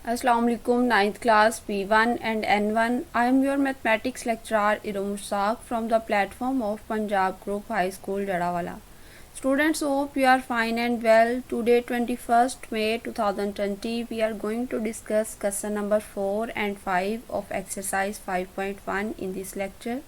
Assalamu alaikum, ninth class P1 and N1. I am your mathematics lecturer Irom Shaq from the platform of Punjab Group High School, Jadawala. Students, hope you are fine and well. Today, 21st May 2020, we are going to discuss question number 4 and 5 of exercise 5.1 in this lecture.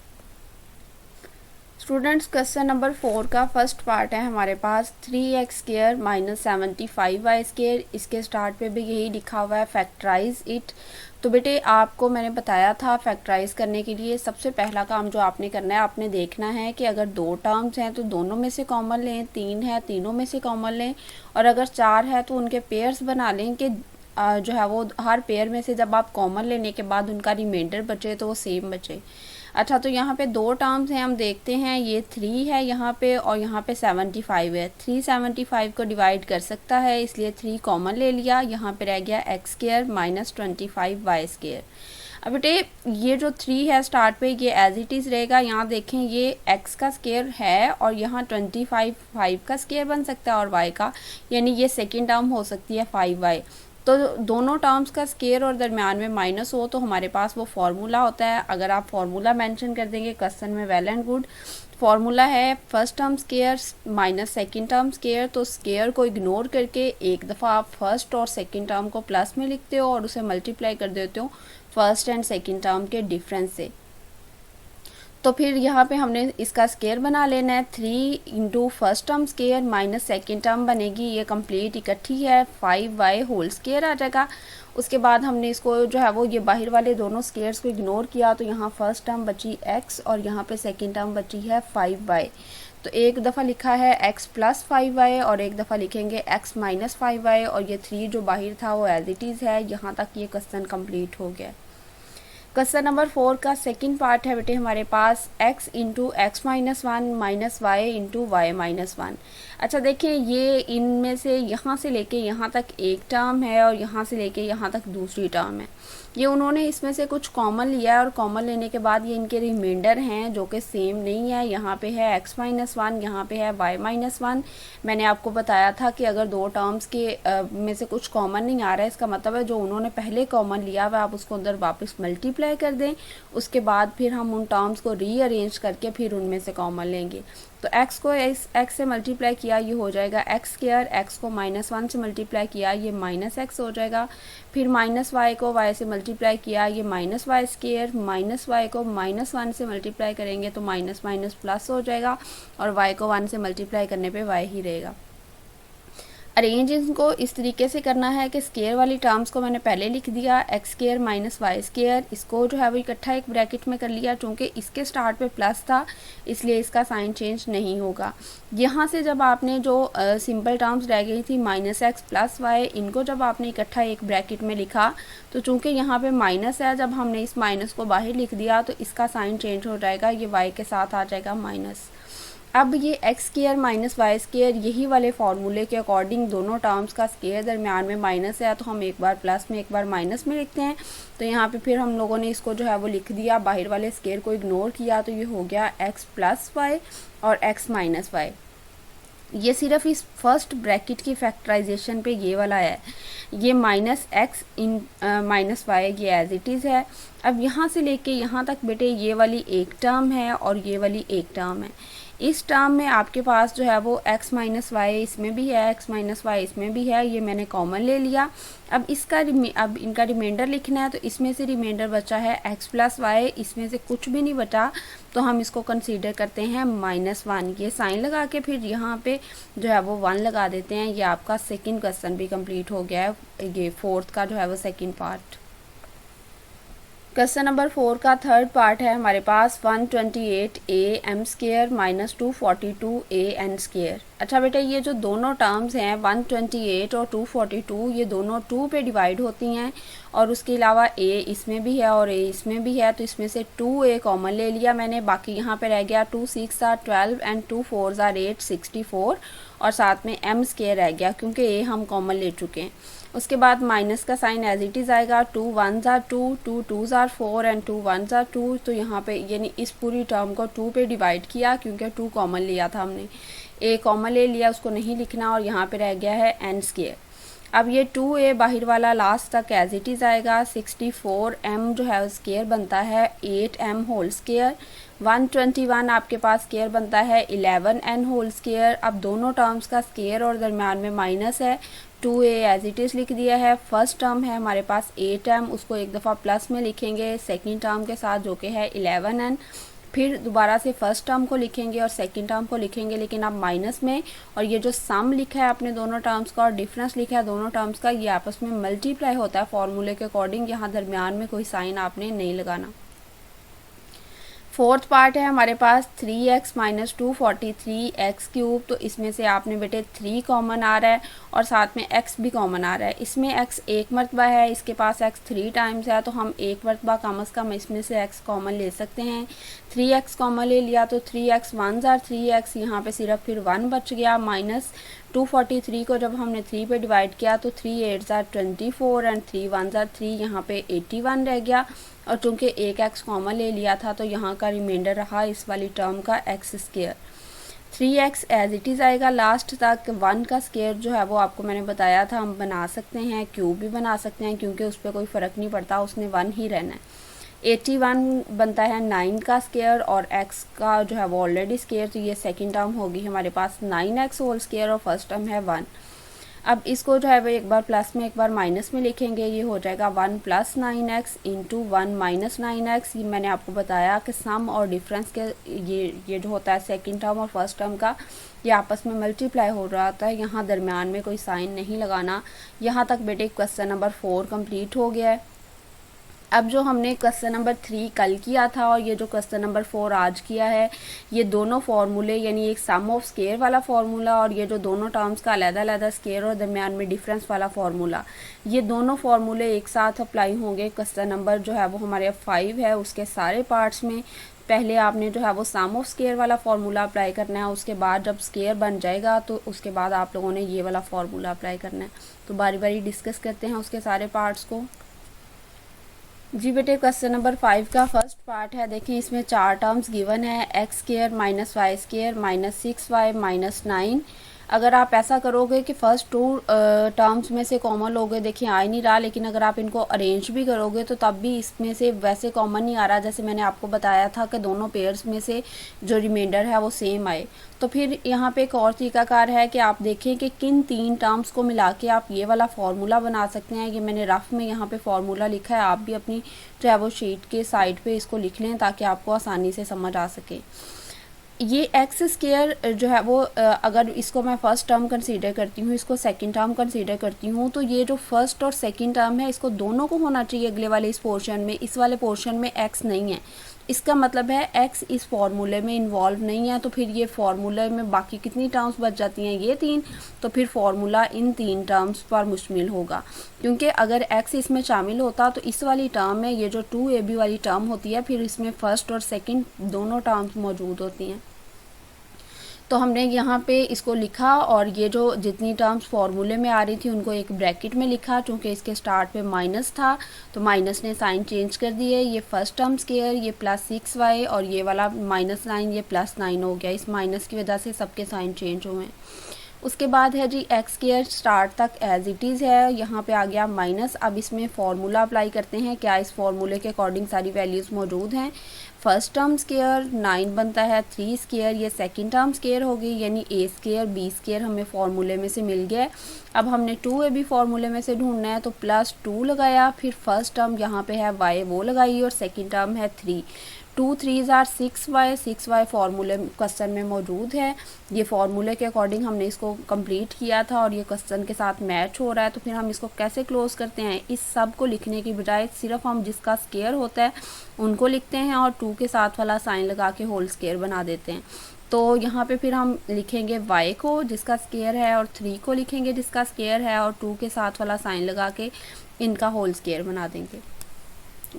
Students question number 4 का first part है हमारे पास 3x square minus 75y square. इसके start पे भी यही लिखा हुआ है फैक्टराइज इट। तो बेटे आपको मैंने बताया था फैक्टराइज करने के लिए सबसे पहला काम जो आपने करना है, आपने देखना है कि अगर 2 टर्म्स हैं तो दोनों में से कॉमन लें, 3 है तीनों में से कॉमन लें, और अगर 4 है तो उनके पेयर्स बना लें कि जो है वो हर पेयर में से जब आप कॉमन लेने के बाद उनका रिमाइंडर बचे तो वो सेम बचे। अच्छा, तो यहाँ पे 2 टर्म्स हैं, हम देखते हैं ये 3 है यहाँ पे और यहाँ पे 75 है। 3 75 को डिवाइड कर सकता है, इसलिए 3 कॉमन ले लिया। यहाँ पे रह गया x square minus 25y square. अब बेटे ये जो 3 है स्टार्ट पे ये एज इट इज़ रहेगा। यहाँ देखें ये x का स्क्वायर है और यहाँ 25 5 का स्क्वायर बन सकता है और y का, यानी ये सेकेंड टर्म हो सकती है 5y। तो दोनों टर्म्स का स्केयर और दरमियान में माइनस हो तो हमारे पास वो फार्मूला होता है। अगर आप फार्मूला मेंशन कर देंगे क्वेश्चन में, वेल एंड गुड। फार्मूला है first term square minus second term square. तो स्केयर को इग्नोर करके एक दफ़ा आप फर्स्ट और सेकंड टर्म को प्लस में लिखते हो और उसे मल्टीप्लाई कर देते हो फर्स्ट एंड सेकंड टर्म के डिफरेंस से। तो फिर यहाँ पे हमने इसका स्केयर बना लेना है। 3 into first term square minus second term बनेगी, ये कंप्लीट इकट्ठी है, 5y होल स्केयर आ जाएगा। उसके बाद हमने इसको जो है वो ये बाहर वाले दोनों स्केयर्स को इग्नोर किया तो यहाँ फर्स्ट टर्म बची x और यहाँ पे सेकेंड टर्म बची है 5y। तो एक दफ़ा लिखा है x प्लस 5y और एक दफ़ा लिखेंगे x माइनस 5y, और ये 3 जो बाहर था वो एज इट इज़ है। यहाँ तक ये क्वेश्चन कंप्लीट हो गया। क्वेश्चन नंबर 4 का सेकंड पार्ट है बेटे हमारे पास x into x minus 1 minus y into y minus 1। अच्छा देखें, ये इनमें से यहाँ से लेके यहाँ तक एक टर्म है और यहाँ से लेके यहाँ तक दूसरी टर्म है। ये उन्होंने इसमें से कुछ कॉमन लिया है और कॉमन लेने के बाद ये इनके रिमाइंडर हैं जो कि सेम नहीं है। यहाँ पे है x माइनस 1, यहाँ पे है y माइनस 1। मैंने आपको बताया था कि अगर 2 टर्म्स के में से कुछ कॉमन नहीं आ रहा है, इसका मतलब है जो उन्होंने पहले कॉमन लिया हुआ आप उसको अंदर वापस मल्टीप्लाई कर दें। उसके बाद फिर हम उन टर्म्स को रीअरेंज करके फिर उनमें से कॉमन लेंगे। तो x को x से मल्टीप्लाई किया ये हो जाएगा x स्क्वायर, x को माइनस 1 से मल्टीप्लाई किया ये माइनस x हो जाएगा। फिर माइनस y को y से मल्टीप्लाई किया ये minus y square, minus y को माइनस 1 से मल्टीप्लाई करेंगे तो माइनस माइनस प्लस हो जाएगा और y को 1 से मल्टीप्लाई करने पे y ही रहेगा। अरेंज इनको इस तरीके से करना है कि स्केयर वाली टर्म्स को मैंने पहले लिख दिया x square minus y square, इसको जो है वो इकट्ठा एक ब्रैकेट में कर लिया। चूँकि इसके स्टार्ट पे प्लस था इसलिए इसका साइन चेंज नहीं होगा। यहाँ से जब आपने जो सिंपल टर्म्स रह गई थी माइनस एक्स प्लस वाई, इनको जब आपने इकट्ठा एक ब्रैकेट में लिखा तो चूँकि यहाँ पे माइनस है, जब हमने इस माइनस को बाहर लिख दिया तो इसका साइन चेंज हो जाएगा, ये y के साथ आ जाएगा माइनस। अब ये x square minus y square, यही वाले फार्मूले के अकॉर्डिंग दोनों टर्म्स का स्क्वायर दरमियान में माइनस है तो हम एक बार प्लस में एक बार माइनस में लिखते हैं। तो यहाँ पे फिर हम लोगों ने इसको जो है वो लिख दिया, बाहर वाले स्क्वायर को इग्नोर किया तो ये हो गया एक्स प्लस वाई और एक्स माइनस वाई। ये सिर्फ इस फर्स्ट ब्रैकेट की फैक्टराइजेशन पे ये वाला है, ये माइनस एक्स इन माइनस वाई ये एज इट इज़ है। अब यहाँ से लेके यहाँ तक बेटे ये वाली एक टर्म है और ये वाली एक टर्म है। इस टर्म में आपके पास जो है वो x माइनस वाई इसमें भी है, x माइनस वाई इसमें भी है, ये मैंने कॉमन ले लिया। अब अब इनका रिमाइंडर लिखना है तो इसमें से रिमाइंडर बचा है x प्लस वाई, इसमें से कुछ भी नहीं बचा तो हम इसको कंसीडर करते हैं माइनस 1। ये साइन लगा के फिर यहाँ पे जो है वो 1 लगा देते हैं। ये आपका सेकेंड क्वेश्चन भी कंप्लीट हो गया है, ये फोर्थ का जो है वो सेकेंड पार्ट। क्वेश्चन नंबर 4 का थर्ड पार्ट है हमारे पास 128a m square minus 242a n square. अच्छा बेटा, ये जो दोनों टर्म्स हैं 128 और 242 ये दोनों 2 पे डिवाइड होती हैं और उसके अलावा a इसमें भी है और a इसमें भी है, तो इसमें से 2a कॉमन ले लिया मैंने। बाकी यहाँ पे रह गया 2 6 आर 12 एंड 2 4 आर 8 64 और साथ में m स्क्वायर रह गया क्योंकि a हम कॉमन ले चुके हैं। उसके बाद माइनस का साइन एज इट इज़ आएगा, 2 1 आर 2 2 2 आर 4 एंड 2 1 आर 2। तो यहाँ पे यानी इस पूरी टर्म को 2 पे डिवाइड किया क्योंकि 2 कॉमन लिया था हमने, a कॉमन ले लिया उसको नहीं लिखना और यहाँ पे रह गया है n स्क्वायर। अब ये 2a बाहर वाला लास्ट तक एज इट इज़ आएगा। 64m जो है स्केयर बनता है 8m होल स्केयर। 121 आपके पास स्केयर बनता है 11n होल स्केयर। अब दोनों टर्म्स का स्केयर और दरम्यान में माइनस है। 2a एज इट इज़ लिख दिया है। फर्स्ट टर्म है हमारे पास 8m, उसको एक दफ़ा प्लस में लिखेंगे सेकंड टर्म के साथ जो कि है 11n। फिर दोबारा से फर्स्ट टर्म को लिखेंगे और सेकंड टर्म को लिखेंगे, लेकिन अब माइनस में। और ये जो सम लिखा है आपने दोनों टर्म्स का और डिफरेंस लिखा है दोनों टर्म्स का, ये आपस में मल्टीप्लाई होता है फॉर्मूले के अकॉर्डिंग। यहाँ दरमियान में कोई साइन आपने नहीं लगाना। फोर्थ पार्ट है हमारे पास 3x माइनस 243x क्यूब। तो इसमें से आपने बेटे 3 कॉमन आ रहा है और साथ में x भी कॉमन आ रहा है। इसमें x एक मरतबा है, इसके पास x 3 टाइम्स है, तो हम एक मरतबा कम अज़ कम इसमें से x कॉमन ले सकते हैं। 3x कॉमन ले लिया तो 3x 1 ज़ार 3x, यहाँ पे सिर्फ फिर 1 बच गया। माइनस 243 को जब हमने 3 पे डिवाइड किया तो 3 8 ज़ार 24 एंड 3 1 ज़ार 3, यहाँ पे 81 रह गया। और चूँकि एक x कॉमन ले लिया था तो यहाँ का रिमाइंडर रहा इस वाली टर्म का x square. 3x as it is आएगा लास्ट तक। 1 का स्केयर जो है वो आपको मैंने बताया था हम बना सकते हैं, क्यूब भी बना सकते हैं, क्योंकि उस पर कोई फ़र्क नहीं पड़ता, उसने 1 ही रहना है। 81 बनता है 9 का स्केयर और x का जो है वो ऑलरेडी स्केयर, तो ये सेकंड टर्म होगी हमारे पास 9x होल स्केयर और फर्स्ट टर्म है 1। अब इसको जो है वो एक बार प्लस में एक बार माइनस में लिखेंगे, ये हो जाएगा 1 plus 9x into 1 minus 9x। ये मैंने आपको बताया कि सम और डिफरेंस के ये जो होता है सेकंड टर्म और फर्स्ट टर्म का, ये आपस में मल्टीप्लाई हो रहा होता है। यहाँ दरमियान में कोई साइन नहीं लगाना। यहाँ तक बेटे क्वेश्चन नंबर 4 कंप्लीट हो गया है। अब जो हमने क्वेश्चन नंबर 3 कल किया था और ये जो क्वेश्चन नंबर 4 आज किया है, ये दोनों फार्मूले यानी एक सम ऑफ स्केयर वाला फार्मूला और ये जो दोनों टर्म्स का अलग-अलग स्केयर और दरमियान में डिफरेंस वाला फार्मूला, ये दोनों फार्मूले एक साथ अप्लाई होंगे। क्वेश्चन नंबर जो है वो हमारे 5 है, उसके सारे पार्ट्स में पहले आपने जो है वो सम ऑफ स्केयर वाला फार्मूला अप्लाई करना है। उसके बाद जब स्केयर बन जाएगा तो उसके बाद आप लोगों ने ये वाला फार्मूला अप्लाई करना है। तो बारी बारी डिस्कस करते हैं उसके सारे पार्ट्स को। जी बेटे, क्वेश्चन नंबर 5 का फर्स्ट पार्ट है। देखिए इसमें 4 टर्म्स गिवन है, x square minus y square minus 6y minus 9। अगर आप ऐसा करोगे कि फर्स्ट 2 टर्म्स में से कॉमन लोगे, देखिए आ ही नहीं रहा, लेकिन अगर आप इनको अरेंज भी करोगे तो तब भी इसमें से वैसे कॉमन नहीं आ रहा। जैसे मैंने आपको बताया था कि दोनों पेयर्स में से जो रिमाइंडर है वो सेम आए। तो फिर यहाँ पे एक और तरीकाकार है कि आप देखें कि किन 3 टर्म्स को मिला के आप ये वाला फार्मूला बना सकते हैं। ये मैंने रफ में यहाँ पे फार्मूला लिखा है, आप भी अपनी जो है वो शीट के साइड पे इसको लिख लें ताकि आपको आसानी से समझ आ सके। ये एक्स स्केयर जो है वो अगर इसको मैं फ़र्स्ट टर्म कंसीडर करती हूँ, इसको सेकंड टर्म कंसीडर करती हूँ, तो ये जो फर्स्ट और सेकंड टर्म है इसको दोनों को होना चाहिए अगले वाले इस पोर्शन में। इस वाले पोर्शन में एक्स नहीं है, इसका मतलब है एक्स इस फार्मूले में इन्वॉल्व नहीं है। तो फिर ये फार्मूले में बाकी कितनी टर्म्स बच जाती हैं, ये 3। तो फिर फार्मूला इन 3 टर्म्स पर मुश्तमिल होगा, क्योंकि अगर एक्स इसमें शामिल होता तो इस वाली टर्म में ये जो 2ab वाली टर्म होती है, फिर इसमें फर्स्ट और सेकंड दोनों टर्म्स मौजूद होती हैं। तो हमने यहाँ पे इसको लिखा और ये जो जितनी टर्म्स फार्मूले में आ रही थी उनको एक ब्रैकेट में लिखा। चूँकि इसके स्टार्ट पे माइनस था तो माइनस ने साइन चेंज कर दिए। ये फर्स्ट टर्म स्केयर, ये प्लस 6y और ये वाला माइनस 9, ये प्लस 9 हो गया। इस माइनस की वजह से सबके साइन चेंज हुए। उसके बाद है जी एक्स स्केयर स्टार्ट तक एज इट इज़ है, यहाँ पे आ गया माइनस। अब इसमें फार्मूला अप्लाई करते हैं, क्या इस फार्मूले के अकॉर्डिंग सारी वैल्यूज़ मौजूद हैं। फर्स्ट टर्म स्केयर 9 बनता है 3 स्केयर, ये सेकंड टर्म स्केयर होगी यानी a स्केयर b स्केयर हमें फार्मूले में से मिल गया। अब हमने 2ab फार्मूले में से ढूंढना है, तो प्लस 2 लगाया, फिर फर्स्ट टर्म यहाँ पे है y वो लगाई और सेकंड टर्म है 3। 2 3 आर 6y, 6y फार्मूले क्वेश्चन में मौजूद है। ये फार्मूले के अकॉर्डिंग हमने इसको कंप्लीट किया था और ये क्वेश्चन के साथ मैच हो रहा है। तो फिर हम इसको कैसे क्लोज करते हैं, इस सब को लिखने की बजाय सिर्फ हम जिसका स्केयर होता है उनको लिखते हैं और 2 के साथ वाला साइन लगा के होल स्केयर बना देते हैं। तो यहाँ पे फिर हम लिखेंगे y को जिसका स्केयर है और 3 को लिखेंगे जिसका स्केयर है और 2 के साथ वाला साइन लगा के इनका होल स्केयर बना देंगे।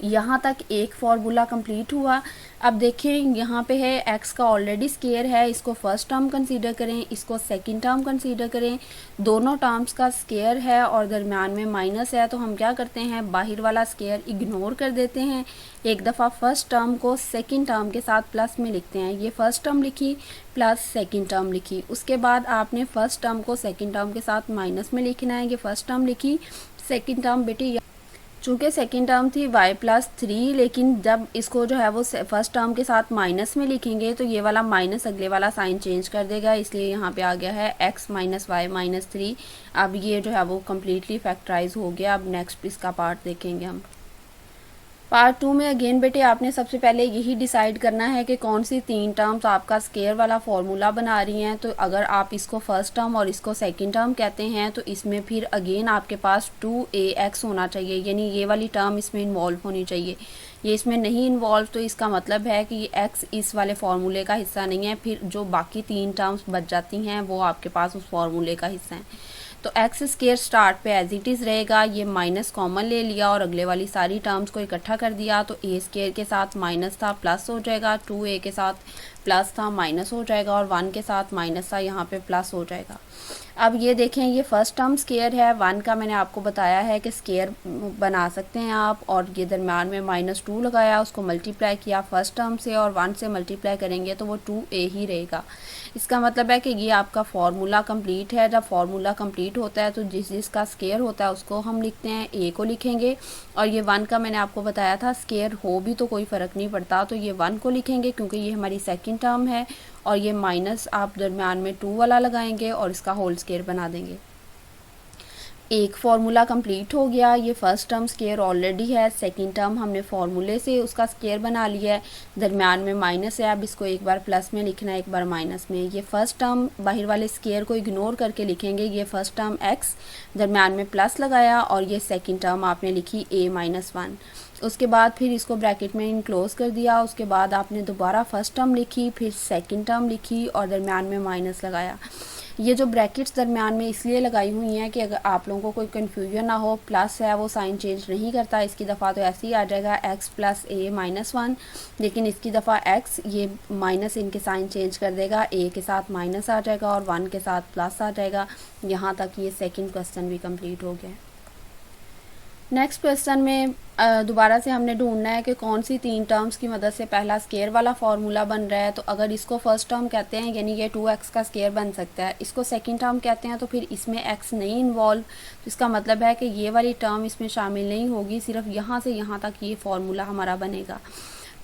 यहाँ तक एक फार्मूला कंप्लीट हुआ। अब देखें यहाँ पे है x का ऑलरेडी स्केयर है, इसको फर्स्ट टर्म कंसीडर करें, इसको सेकंड टर्म कंसीडर करें। दोनों टर्म्स का स्केयर है और दरमियान में माइनस है, तो हम क्या करते हैं, बाहर वाला स्केयर इग्नोर कर देते हैं। एक दफ़ा फर्स्ट टर्म को सेकंड टर्म के साथ प्लस में लिखते हैं। ये फर्स्ट टर्म लिखी प्लस सेकंड टर्म लिखी, उसके बाद आपने फर्स्ट टर्म को सेकंड टर्म के साथ माइनस में लिखना है। ये फर्स्ट टर्म लिखी, सेकंड टर्म बेटी चूँकि सेकंड टर्म थी y+3, लेकिन जब इसको जो है वो फर्स्ट टर्म के साथ माइनस में लिखेंगे तो ये वाला माइनस अगले वाला साइन चेंज कर देगा, इसलिए यहाँ पे आ गया है x - y - 3। अब ये जो है वो कम्प्लीटली फैक्टराइज हो गया। अब नेक्स्ट इसका पार्ट देखेंगे हम। पार्ट 2 में अगेन बेटे आपने सबसे पहले यही डिसाइड करना है कि कौन सी 3 टर्म्स आपका स्केयर वाला फार्मूला बना रही हैं। तो अगर आप इसको फर्स्ट टर्म और इसको सेकंड टर्म कहते हैं तो इसमें फिर अगेन आपके पास 2ax होना चाहिए, यानी ये वाली टर्म इसमें इन्वॉल्व होनी चाहिए। ये इसमें नहीं इन्वॉल्व तो इसका मतलब है कि ये x इस वाले फार्मूले का हिस्सा नहीं है, फिर जो बाकी 3 टर्म्स बच जाती हैं वो आपके पास उस फार्मूले का हिस्सा हैं। तो एक्स स्केयर स्टार्ट पे एज इट इज़ रहेगा, ये माइनस कॉमन ले लिया और अगले वाली सारी टर्म्स को इकट्ठा कर दिया। तो ए स्केयर के साथ माइनस था प्लस हो जाएगा, 2a के साथ प्लस था माइनस हो जाएगा और 1 के साथ माइनस था यहाँ पे प्लस हो जाएगा। अब ये देखें ये फर्स्ट टर्म स्केयर है, 1 का मैंने आपको बताया है कि स्केयर बना सकते हैं आप, और ये दरम्यान में -2 लगाया, उसको मल्टीप्लाई किया फर्स्ट टर्म से और 1 से मल्टीप्लाई करेंगे तो वो 2a ही रहेगा। इसका मतलब है कि ये आपका फार्मूला कंप्लीट है। जब फार्मूला कंप्लीट होता है तो जिसका स्केयर होता है उसको हम लिखते हैं, a को लिखेंगे, और ये 1 का मैंने आपको बताया था स्केयर हो भी तो कोई फ़र्क नहीं पड़ता, तो ये 1 को लिखेंगे क्योंकि ये हमारी सेकंड टर्म है, और ये माइनस आप दरम्यान में 2 वाला लगाएंगे और इसका होल स्केयर बना देंगे। एक फार्मूला कंप्लीट हो गया। ये फर्स्ट टर्म स्केयर ऑलरेडी है, सेकंड टर्म हमने फार्मूले से उसका स्केयर बना लिया है, दरमियान में माइनस है, अब इसको एक बार प्लस में लिखना है एक बार माइनस में। ये फर्स्ट टर्म बाहर वाले स्केयर को इग्नोर करके लिखेंगे, ये फर्स्ट टर्म x दरमियान में प्लस लगाया और ये सेकंड टर्म आपने लिखी a - 1। उसके बाद फिर इसको ब्रैकेट में इनक्लोज कर दिया, उसके बाद आपने दोबारा फर्स्ट टर्म लिखी, फिर सेकंड टर्म लिखी और दरमियान में माइनस लगाया। ये जो ब्रैकेट्स दरमियान में इसलिए लगाई हुई हैं कि अगर आप लोगों को कोई कन्फ्यूजन ना हो, प्लस है वो साइन चेंज नहीं करता, इसकी दफ़ा तो ऐसे ही आ जाएगा x + a - 1, लेकिन इसकी दफ़ा x ये माइनस इनके साइन चेंज कर देगा, a के साथ माइनस आ जाएगा और 1 के साथ प्लस आ जाएगा। यहाँ तक ये सेकंड क्वेश्चन भी कंप्लीट हो गया। नेक्स्ट क्वेश्चन में दोबारा से हमने ढूंढना है कि कौन सी 3 टर्म्स की मदद से पहला स्केयर वाला फार्मूला बन रहा है। तो अगर इसको फर्स्ट टर्म कहते हैं यानी ये 2x का स्केयर बन सकता है, इसको सेकंड टर्म कहते हैं तो फिर इसमें x नहीं इन्वॉल्व, तो इसका मतलब है कि ये वाली टर्म इसमें शामिल नहीं होगी, सिर्फ यहाँ से यहाँ तक ये फार्मूला हमारा बनेगा।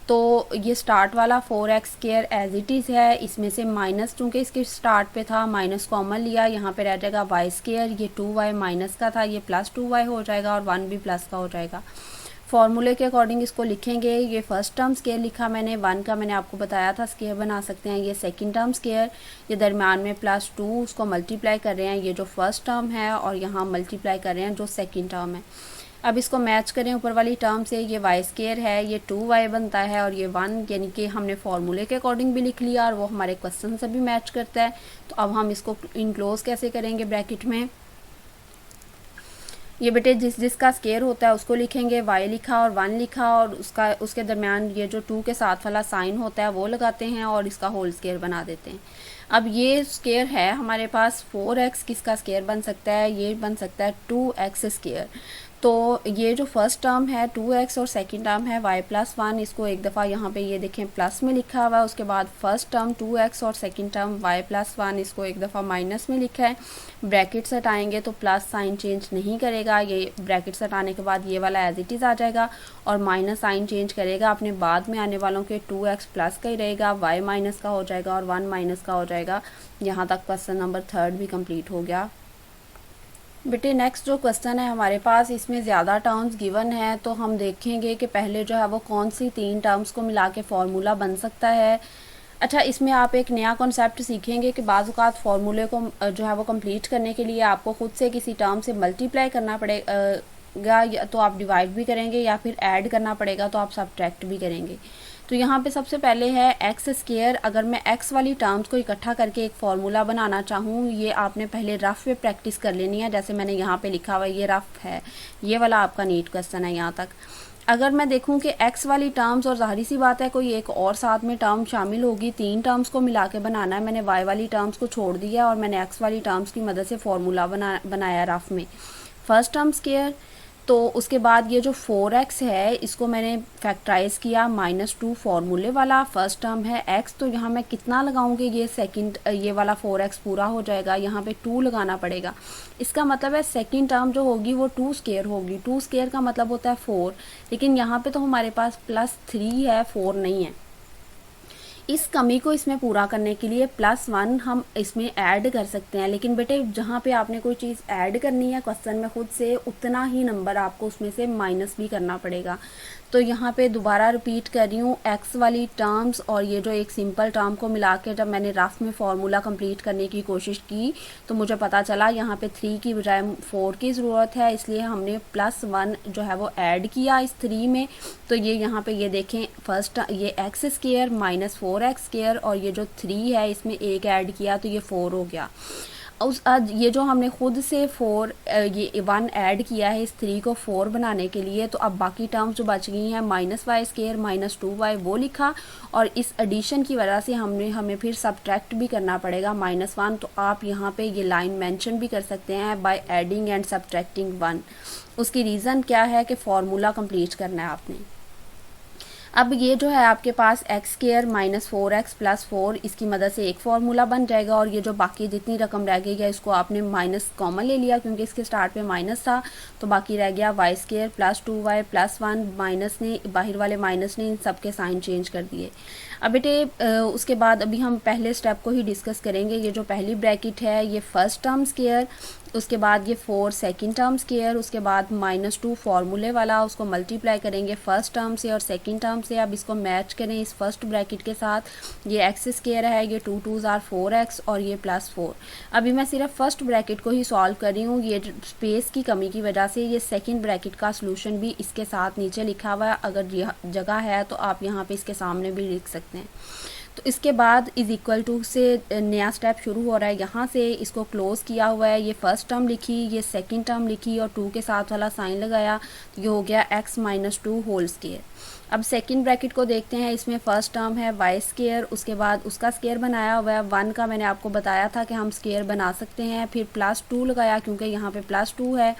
तो ये स्टार्ट वाला 4x square as it is है, इसमें से माइनस चूँकि इसके स्टार्ट पे था माइनस कॉमन लिया, यहाँ पे रह जाएगा y स्केयर, ये 2y माइनस का था ये +2y हो जाएगा और 1 भी प्लस का हो जाएगा। फार्मूले के अकॉर्डिंग इसको लिखेंगे। ये फर्स्ट टर्म स्केयर लिखा मैंने, 1 का मैंने आपको बताया था स्केयर बना सकते हैं। ये सेकंड टर्म स्केयर, ये दरमियान में +2 उसको मल्टीप्लाई कर रहे हैं, ये जो फर्स्ट टर्म है, और यहाँ मल्टीप्लाई कर रहे हैं जो सेकंड टर्म है। अब इसको मैच करें ऊपर वाली टर्म से, ये y स्केयर है, ये 2y बनता है और ये 1, यानी कि हमने फार्मूले के अकॉर्डिंग भी लिख लिया और वो हमारे क्वेश्चन से भी मैच करता है। तो अब हम इसको इनक्लोज कैसे करेंगे ब्रैकेट में, ये बेटे जिसका स्केयर होता है उसको लिखेंगे, y लिखा और 1 लिखा और उसके दरमियान ये जो 2 के साथ वाला साइन होता है वो लगाते हैं और इसका होल स्केयर बना देते हैं। अब ये स्केयर है हमारे पास 4x, किसका स्केयर बन सकता है, ये बन सकता है 2x स्केयर। तो ये जो फर्स्ट टर्म है 2x और सेकंड टर्म है y + 1, इसको एक दफ़ा यहाँ पे ये देखें प्लस में लिखा हुआ है, उसके बाद फर्स्ट टर्म 2x और सेकंड टर्म y + 1, इसको एक दफ़ा माइनस में लिखा है। ब्रैकेट्स हटाएंगे तो प्लस साइन चेंज नहीं करेगा, ये ब्रैकेट्स हटाने के बाद ये वाला एज इट इज़ आ जाएगा और माइनस साइन चेंज करेगा, अपने बाद में आने वालों के 2x प्लस का ही रहेगा, y माइनस का हो जाएगा और 1 माइनस का हो जाएगा। यहाँ तक क्वेश्चन नंबर 3 भी कंप्लीट हो गया। बेटे नेक्स्ट जो क्वेश्चन है हमारे पास, इसमें ज़्यादा टर्म्स गिवन है, तो हम देखेंगे कि पहले जो है वो कौन सी 3 टर्म्स को मिला के फार्मूला बन सकता है। अच्छा, इसमें आप एक नया कॉन्सेप्ट सीखेंगे कि बाज़ औक़ात फार्मूले को जो है वो कंप्लीट करने के लिए आपको ख़ुद से किसी टर्म से मल्टीप्लाई करना पड़ेगा, या तो आप डिवाइड भी करेंगे या फिर ऐड करना पड़ेगा तो आप सब्ट्रैक्ट भी करेंगे। तो यहाँ पे सबसे पहले है x स्केयर। अगर मैं x वाली टर्म्स को इकट्ठा करके एक फार्मूला बनाना चाहूँ, ये आपने पहले रफ पे प्रैक्टिस कर लेनी है, जैसे मैंने यहाँ पे लिखा हुआ है, ये रफ है, ये वाला आपका नीट क्वेश्चन है यहाँ तक। अगर मैं देखूं कि x वाली टर्म्स, और ज़ाहिर सी बात है कोई एक और साथ में टर्म शामिल होगी, 3 टर्म्स को मिला के बनाना है। मैंने y वाली टर्म्स को छोड़ दिया और मैंने x वाली टर्म्स की मदद से फार्मूला बनाया रफ में। फर्स्ट टर्म स्क्वायर, तो उसके बाद ये जो 4x है इसको मैंने फैक्टराइज किया -2 फार्मूले वाला, फर्स्ट टर्म है x, तो यहाँ मैं कितना लगाऊंगी, ये सेकंड ये वाला 4x पूरा हो जाएगा, यहाँ पे 2 लगाना पड़ेगा। इसका मतलब है सेकंड टर्म जो होगी वो 2 स्क्वायर होगी। 2 स्क्वायर का मतलब होता है 4, लेकिन यहाँ पे तो हमारे पास +3 है, 4 नहीं है। इस कमी को इसमें पूरा करने के लिए +1 हम इसमें ऐड कर सकते हैं, लेकिन बेटे जहाँ पे आपने कोई चीज़ ऐड करनी है क्वेश्चन में खुद से, उतना ही नंबर आपको उसमें से माइनस भी करना पड़ेगा। तो यहाँ पे दोबारा रिपीट कर रही हूँ, x वाली टर्म्स और ये जो एक सिंपल टर्म को मिला के जब मैंने रफ में फार्मूला कंप्लीट करने की कोशिश की तो मुझे पता चला यहाँ पे 3 की बजाय 4 की ज़रूरत है, इसलिए हमने +1 जो है वो ऐड किया इस 3 में। तो ये यहाँ पे ये देखें, फर्स्ट ये x² - 4x² और ये जो 3 है इसमें 1 ऐड किया तो ये 4 हो गया। ये जो हमने खुद से 1 ऐड किया है इस 3 को 4 बनाने के लिए, तो अब बाकी टर्म्स जो बच गई हैं -y² - 2y वो लिखा, और इस एडिशन की वजह से हमें फिर सब्ट्रैक्ट भी करना पड़ेगा -1। तो आप यहाँ पे ये लाइन मेंशन भी कर सकते हैं, बाय एडिंग एंड सब्ट्रैक्टिंग 1। उसकी रीज़न क्या है कि फार्मूला कंप्लीट करना है आपने। अब ये जो है आपके पास x² - 4x + 4, इसकी मदद से एक फार्मूला बन जाएगा, और ये जो बाकी जितनी रकम रह गई है इसको आपने माइनस कॉमन ले लिया क्योंकि इसके स्टार्ट पे माइनस था, तो बाकी रह गया y² + 2y + 1, माइनस ने बाहर वाले माइनस ने इन सब के साइन चेंज कर दिए। अब बेटे उसके बाद अभी हम पहले स्टेप को ही डिस्कस करेंगे। ये जो पहली ब्रैकेट है ये फर्स्ट टर्म स्क्वायर, उसके बाद ये 4 सेकंड टर्म स्क्वायर, उसके बाद -2 फार्मूले वाला, उसको मल्टीप्लाई करेंगे फर्स्ट टर्म से और सेकंड टर्म से। अब इसको मैच करें इस फर्स्ट ब्रैकेट के साथ, ये x² है, ये 2 2s are 4x और ये +4। अभी मैं सिर्फ फर्स्ट ब्रैकेट को ही सॉल्व कर रही हूँ, ये स्पेस की कमी की वजह से ये सेकंड ब्रैकेट का सोल्यूशन भी इसके साथ नीचे लिखा हुआ है, अगर जगह है तो आप यहाँ पे इसके सामने भी लिख सकते हैं। तो इसके बाद = से नया स्टेप शुरू हो रहा है, यहाँ से इसको क्लोज़ किया हुआ है, ये फर्स्ट टर्म लिखी, ये सेकंड टर्म लिखी और 2 के साथ वाला साइन लगाया, तो ये हो गया x - 2 होल स्क्वायर। अब सेकंड ब्रैकेट को देखते हैं, इसमें फर्स्ट टर्म है y², उसके बाद उसका स्क्वायर बनाया हुआ है 1 का, मैंने आपको बताया था कि हम स्क्वायर बना सकते हैं, फिर +2 लगाया क्योंकि यहाँ पे +2 है,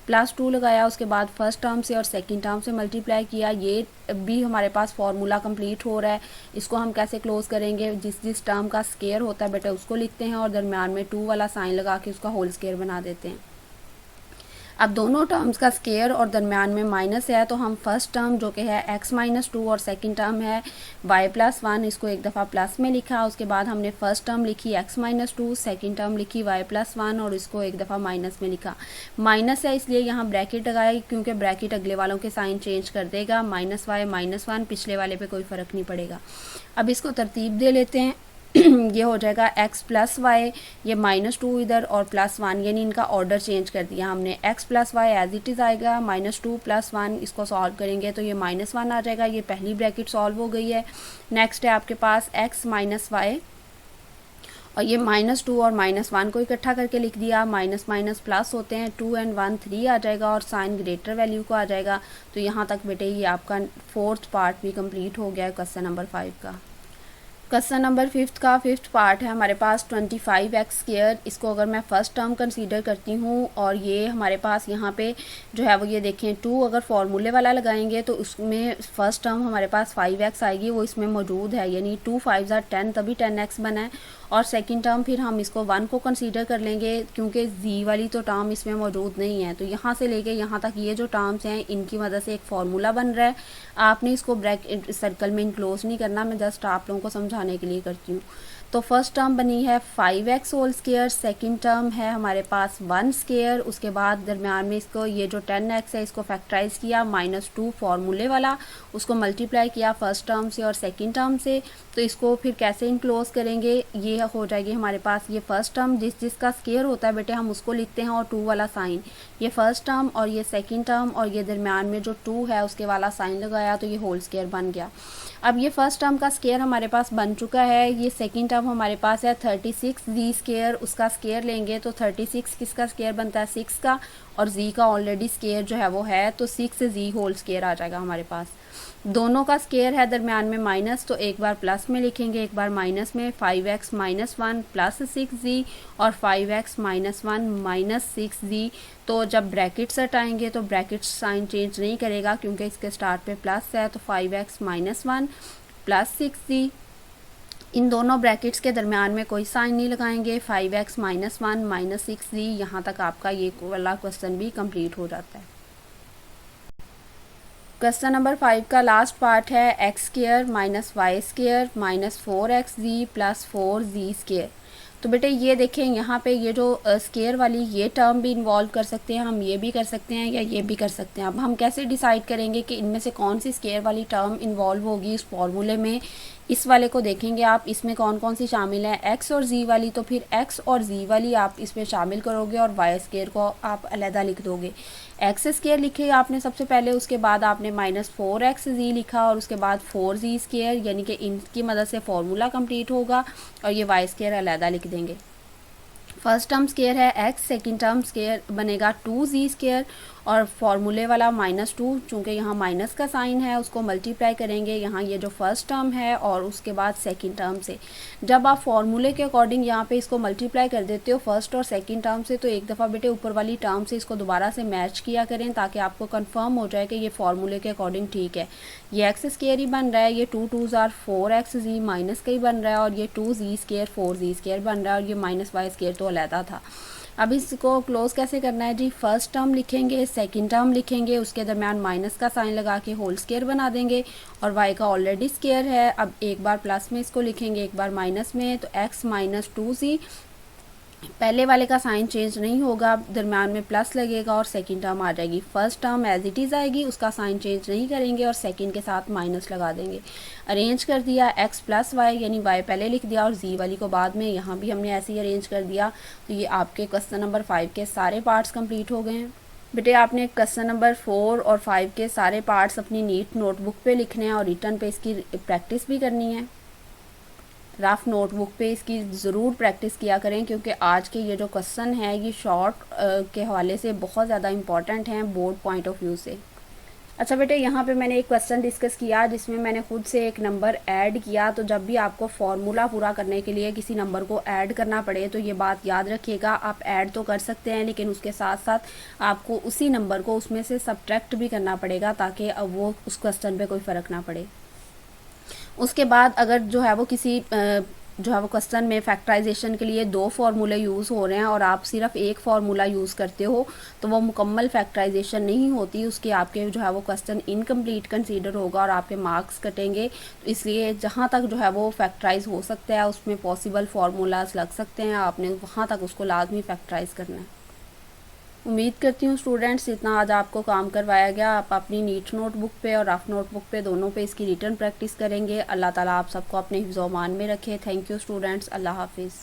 +2 लगाया, उसके बाद फर्स्ट टर्म से और सेकंड टर्म से मल्टीप्लाई किया, ये भी हमारे पास फार्मूला कंप्लीट हो रहा है। इसको हम कैसे क्लोज करेंगे, जिस टर्म का स्क्वायर होता है बेटा उसको लिखते हैं और दरम्यान में 2 वाला साइन लगा के उसका होल स्क्वायर बना देते हैं। अब दोनों टर्म्स का स्क्वायर और दरम्यान में माइनस है, तो हम फर्स्ट टर्म जो कि है x - 2 और सेकंड टर्म है y + 1, इसको एक दफ़ा प्लस में लिखा, उसके बाद हमने फर्स्ट टर्म लिखी x - 2, सेकंड टर्म लिखी y + 1 और इसको एक दफ़ा माइनस में लिखा। माइनस है इसलिए यहाँ ब्रैकेट लगाई क्योंकि ब्रैकेट अगले वालों के साइन चेंज कर देगा, -y - 1, पिछले वाले पे कोई फ़र्क नहीं पड़ेगा। अब इसको तरतीब दे लेते हैं ये हो जाएगा x + y, ये -2 इधर और +1, यानी इनका ऑर्डर चेंज कर दिया हमने। x + y as it is आएगा, -2 + 1, इसको सॉल्व करेंगे तो ये -1 आ जाएगा, ये पहली ब्रैकेट सॉल्व हो गई है। नेक्स्ट है आपके पास x - y, और ये -2 और -1 को इकट्ठा करके लिख दिया, माइनस प्लस होते हैं, 2 और 1 3 आ जाएगा और साइन ग्रेटर वैल्यू को आ जाएगा। तो यहाँ तक बेटे ये आपका 4th पार्ट भी कंप्लीट हो गया है क्वेश्चन नंबर 5 का। क्वेश्चन नंबर 5 का 5th पार्ट है हमारे पास 25x²। इसको अगर मैं फर्स्ट टर्म कंसीडर करती हूँ और ये हमारे पास यहाँ पे जो है वो ये देखें 2 अगर फार्मूले वाला लगाएंगे तो उसमें फर्स्ट टर्म हमारे पास 5x आएगी, वो इसमें मौजूद है, यानी 2 5s are 10 तभी 10x बना है। और सेकंड टर्म फिर हम इसको 1 को कंसीडर कर लेंगे क्योंकि z वाली तो टर्म इसमें मौजूद नहीं है। तो यहाँ से लेके यहाँ तक ये जो टर्म्स हैं इनकी मदद से एक फार्मूला बन रहा है। आपने इसको ब्रैकेट सर्कल में इनक्लोज नहीं करना, मैं जस्ट आप लोगों को समझाने के लिए करती हूँ। तो फर्स्ट टर्म बनी है 5x whole square, second term है हमारे पास 1 स्क्वायर, उसके बाद दरम्यान में इसको ये जो 10x है इसको फैक्टराइज किया, -2 फार्मूले वाला, उसको मल्टीप्लाई किया फर्स्ट टर्म से और सेकंड टर्म से। तो इसको फिर कैसे इनक्लोज करेंगे, ये हो जाएगी हमारे पास ये फर्स्ट टर्म जिसका स्क्वायर होता है बेटे हम उसको लिखते हैं और 2 वाला साइन, ये फर्स्ट टर्म और ये सेकंड टर्म और ये दरम्यान में जो 2 है उसके वाला साइन लगाया तो ये होल स्क्वायर बन गया। अब ये फर्स्ट टर्म का स्केयर हमारे पास बन चुका है, ये सेकंड टर्म हमारे पास है 36 जी स्केयर, उसका स्केयर लेंगे तो 36 किसका स्केयर बनता है 6 का, और जी का ऑलरेडी स्केयर जो है वो है तो 6 जी होल स्केयर आ जाएगा हमारे पास। दोनों का स्केयर है दरमियान में माइनस, तो एक बार प्लस में लिखेंगे एक बार माइनस में, 5x माइनस 1 प्लस 6z और 5x माइनस 1 माइनस 6z। तो जब ब्रैकेट्स हटाएंगे तो ब्रैकेट्स साइन चेंज नहीं करेगा क्योंकि इसके स्टार्ट पे प्लस है, तो 5x माइनस 1 प्लस 6z। इन दोनों ब्रैकेट्स के दरमियान में कोई साइन नहीं लगाएंगे, 5x माइनस 1 माइनस 6z। यहाँ तक आपका ये वाला क्वेश्चन भी कंप्लीट हो जाता है। क्वेश्चन नंबर 5 का लास्ट पार्ट है x square minus y square minus 4xz plus 4z square. तो बेटे ये देखें यहाँ पे ये जो स्केयर वाली ये टर्म भी इन्वॉल्व कर सकते हैं, हम ये भी कर सकते हैं या ये भी कर सकते हैं। अब हम कैसे डिसाइड करेंगे कि इनमें से कौन सी स्केयर वाली टर्म इन्वॉल्व होगी इस फॉर्मूले में। इस वाले को देखेंगे आप, इसमें कौन कौन सी शामिल है, एक्स और जी वाली, तो फिर एक्स और जी वाली आप इसमें शामिल करोगे और वाई स्केयर को आप अलहदा लिख दोगे। एक्स स्केयर लिखे आपने सबसे पहले, उसके बाद आपने माइनस 4xz लिखा और उसके बाद 4z स्केयर, यानी कि इनकी मदद से फॉर्मूला कंप्लीट होगा और ये वाई स्केयर अलहदा लिख देंगे। फर्स्ट टर्म स्केयर है x, सेकंड टर्म स्केयर बनेगा 2z स्केयर और फॉर्मूले वाला -2, चूँकि यहाँ माइनस का साइन है उसको मल्टीप्लाई करेंगे यहाँ ये जो फर्स्ट टर्म है और उसके बाद सेकंड टर्म से। जब आप फॉर्मूले के अकॉर्डिंग यहाँ पे इसको मल्टीप्लाई कर देते हो फर्स्ट और सेकंड टर्म से, तो एक दफ़ा बेटे ऊपर वाली टर्म से इसको दोबारा से मैच किया करें ताकि आपको कंफर्म हो जाए कि ये फॉर्मूले के अकॉर्डिंग ठीक है। ये एक्स स्केयर ही बन रहा है, ये 2 2s आर 4xz माइनस का ही बन रहा है और ये 2z स्केयर 4z स्केयर बन रहा है और ये माइनस वाई स्केयर तो अलहदा था। अब इसको क्लोज कैसे करना है जी, फर्स्ट टर्म लिखेंगे सेकंड टर्म लिखेंगे, उसके दरमियान माइनस का साइन लगा के होल स्केयर बना देंगे और y का ऑलरेडी स्केयर है। अब एक बार प्लस में इसको लिखेंगे एक बार माइनस में, तो x माइनस 2z, पहले वाले का साइन चेंज नहीं होगा, दरमियान में प्लस लगेगा और सेकंड टर्म आ जाएगी। First term as it is आएगी, उसका साइन चेंज नहीं करेंगे और सेकंड के साथ माइनस लगा देंगे। अरेंज कर दिया x प्लस वाई, यानी y पहले लिख दिया और z वाली को बाद में, यहाँ भी हमने ऐसे ही अरेंज कर दिया। तो ये आपके क्वेश्चन नंबर 5 के सारे पार्ट्स कंप्लीट हो गए हैं। बेटे आपने क्वेश्चन नंबर 4 और 5 के सारे पार्ट्स अपनी नीट नोटबुक पे लिखने हैं और रिटर्न पे इसकी प्रैक्टिस भी करनी है। रफ नोटबुक पे इसकी ज़रूर प्रैक्टिस किया करें क्योंकि आज के ये जो क्वेश्चन है ये शॉर्ट के हवाले से बहुत ज़्यादा इम्पॉर्टेंट हैं बोर्ड पॉइंट ऑफ व्यू से। अच्छा बेटे यहाँ पे मैंने एक क्वेश्चन डिस्कस किया जिसमें मैंने खुद से एक नंबर ऐड किया। तो जब भी आपको फार्मूला पूरा करने के लिए किसी नंबर को ऐड करना पड़े तो ये बात याद रखिएगा, आप ऐड तो कर सकते हैं लेकिन उसके साथ साथ आपको उसी नंबर को उसमें से सब्ट्रैक्ट भी करना पड़ेगा ताकि अब वो उस क्वेश्चन पे कोई फ़र्क ना पड़े। उसके बाद अगर जो है वो किसी जो है वो क्वेश्चन में फैक्टराइजेशन के लिए 2 फार्मूले यूज़ हो रहे हैं और आप सिर्फ एक फार्मूला यूज़ करते हो तो वो मुकम्मल फैक्टराइजेशन नहीं होती, उसके आपके जो है वो क्वेश्चन इनकम्प्लीट कंसीडर होगा और आपके मार्क्स कटेंगे। तो इसलिए जहाँ तक जो है वो फैक्टराइज हो सकता है उसमें पॉसिबल फार्मूलाज लग सकते हैं, आपने वहाँ तक उसको लाजमी फैक्टराइज करना है। उम्मीद करती हूँ स्टूडेंट्स इतना आज आपको काम करवाया गया, आप अपनी नीट नोटबुक पे और रफ नोटबुक पे दोनों पे इसकी रिटर्न प्रैक्टिस करेंगे। अल्लाह ताला आप सबको अपने हिफ्ज़-ओ-मान में रखे। थैंक यू स्टूडेंट्स, अल्लाह हाफिज़।